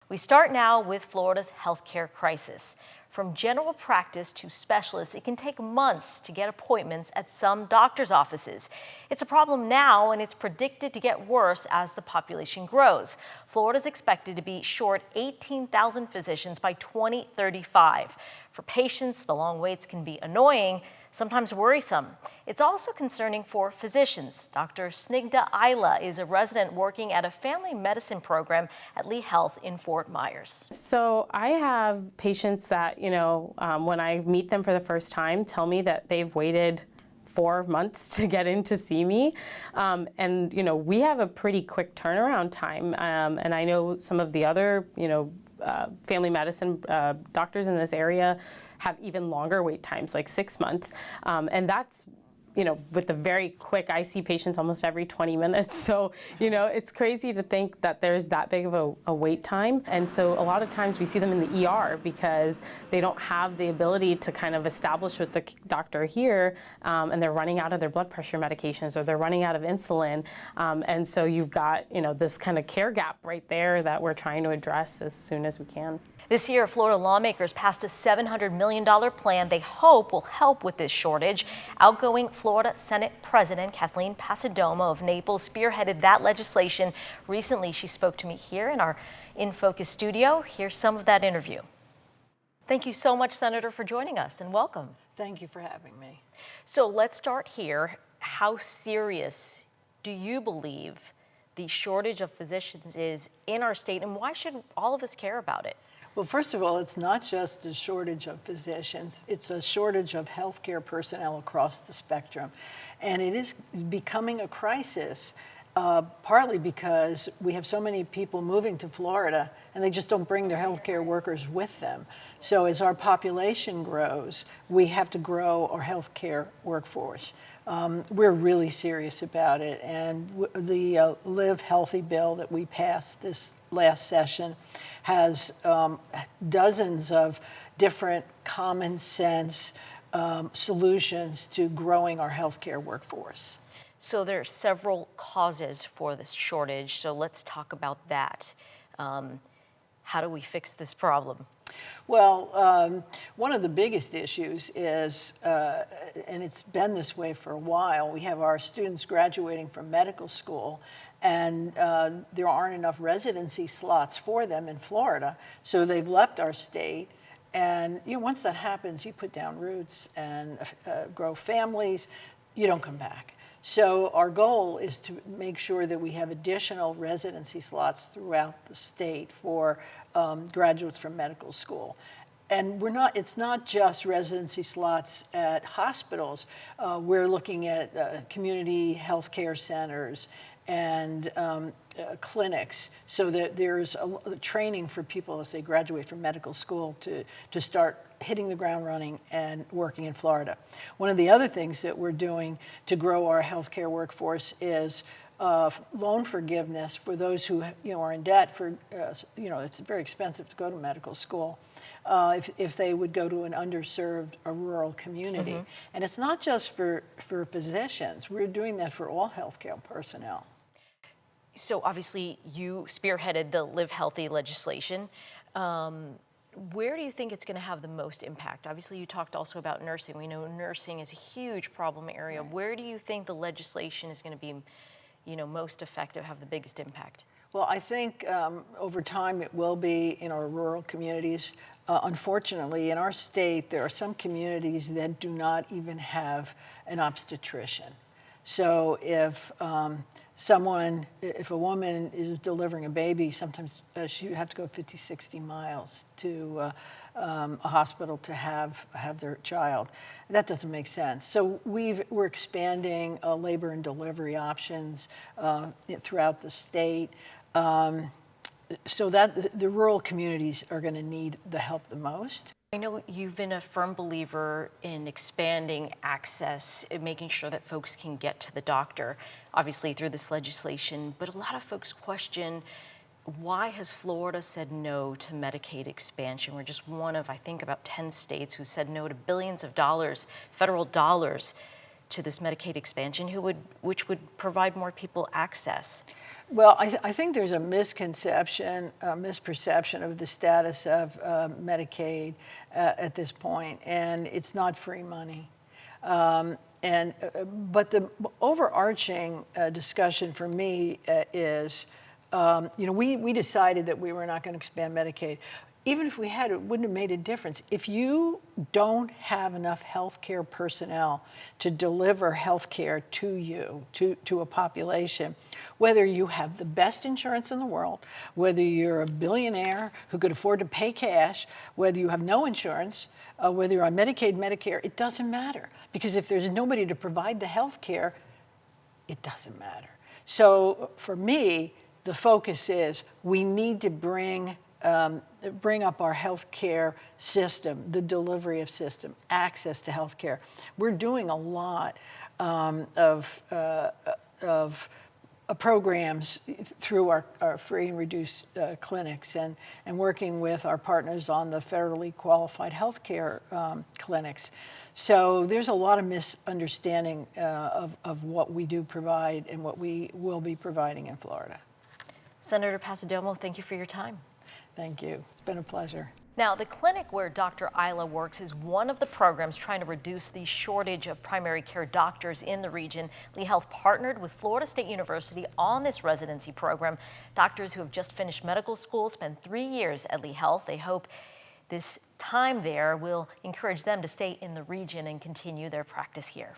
We start now with Florida's healthcare crisis. From general practice to specialists, it can take months to get appointments at some doctor's offices. It's a problem now, and it's predicted to get worse as the population grows. Florida is expected to be short 18,000 physicians by 2035. For patients, the long waits can be annoying, sometimes worrisome. It's also concerning for physicians. Dr. Snigdha Ayla is a resident working at a family medicine program at Lee Health in Fort Myers. So I have patients that, when I meet them for the first time, tell me that they've waited 4 months to get in to see me. We have a pretty quick turnaround time. And I know some of the other, family medicine doctors in this area have even longer wait times, like 6 months. And that's, with the very quick, I see patients almost every 20 minutes. So, it's crazy to think that there's that big of a wait time. And so a lot of times we see them in the ER because they don't have the ability to kind of establish with the doctor here, and they're running out of their blood pressure medications or they're running out of insulin. And so you've got, this kind of care gap right there that we're trying to address as soon as we can. This year, Florida lawmakers passed a $700 million plan they hope will help with this shortage. Outgoing Florida Senate President Kathleen Passidomo of Naples spearheaded that legislation. Recently, she spoke to me here in our In Focus studio. Here's some of that interview. Thank you so much, Senator, for joining us, and welcome. Thank you for having me. So let's start here. How serious do you believe the shortage of physicians is in our state, and why should all of us care about it? Well, first of all, it's not just a shortage of physicians, it's a shortage of healthcare personnel across the spectrum. And it is becoming a crisis, partly because we have so many people moving to Florida and they just don't bring their healthcare workers with them. So as our population grows, we have to grow our healthcare workforce. We're really serious about it, and the Live Healthy bill that we passed this last session has dozens of different common sense solutions to growing our healthcare workforce. So there are several causes for this shortage, so let's talk about that. How do we fix this problem? Well, one of the biggest issues is, and it's been this way for a while, we have our students graduating from medical school, and there aren't enough residency slots for them in Florida, so they've left our state. And once that happens, you put down roots and grow families, you don't come back. So our goal is to make sure that we have additional residency slots throughout the state for graduates from medical school. And it's not just residency slots at hospitals. We're looking at community health care centers and clinics, so that there's a training for people as they graduate from medical school to start hitting the ground running and working in Florida. One of the other things that we're doing to grow our healthcare workforce is loan forgiveness for those who are in debt. For it's very expensive to go to medical school. If they would go to an underserved or rural community, and it's not just for physicians. We're doing that for all healthcare personnel. So obviously you spearheaded the Live Healthy legislation. Where do you think it's going to have the most impact? Obviously, you talked also about nursing. We know nursing is a huge problem area. Right. Where do you think the legislation is going to be, most effective, have the biggest impact? Well, I think over time it will be in our rural communities. Unfortunately, in our state, there are some communities that do not even have an obstetrician. So if if a woman is delivering a baby, sometimes she have to go 50, 60 miles to a hospital to have their child. That doesn't make sense. So we're expanding labor and delivery options throughout the state, so that the rural communities are going to need the help the most. I know you've been a firm believer in expanding access and making sure that folks can get to the doctor, obviously through this legislation, but a lot of folks question, why has Florida said no to Medicaid expansion? We're just one of, I think, about 10 states who said no to billions of dollars, federal dollars, to this Medicaid expansion, which would provide more people access? Well, I think there's a misconception, a misperception of the status of Medicaid at this point, and it's not free money. But the overarching discussion for me is, we decided that we were not going to expand Medicaid. Even if we had, it wouldn't have made a difference. If you don't have enough healthcare personnel to deliver healthcare to you, to a population, whether you have the best insurance in the world, whether you're a billionaire who could afford to pay cash, whether you have no insurance, whether you're on Medicaid, Medicare, it doesn't matter. Because if there's nobody to provide the healthcare, it doesn't matter. So for me, the focus is we need to bring up our healthcare system, the delivery of system, access to healthcare. We're doing a lot of programs through our free and reduced clinics and working with our partners on the federally qualified healthcare clinics. So there's a lot of misunderstanding of what we do provide and what we will be providing in Florida. Senator Passidomo, thank you for your time. Thank you. It's been a pleasure. Now, the clinic where Dr. Isla works is one of the programs trying to reduce the shortage of primary care doctors in the region. Lee Health partnered with Florida State University on this residency program. Doctors who have just finished medical school spend 3 years at Lee Health. They hope this time there will encourage them to stay in the region and continue their practice here.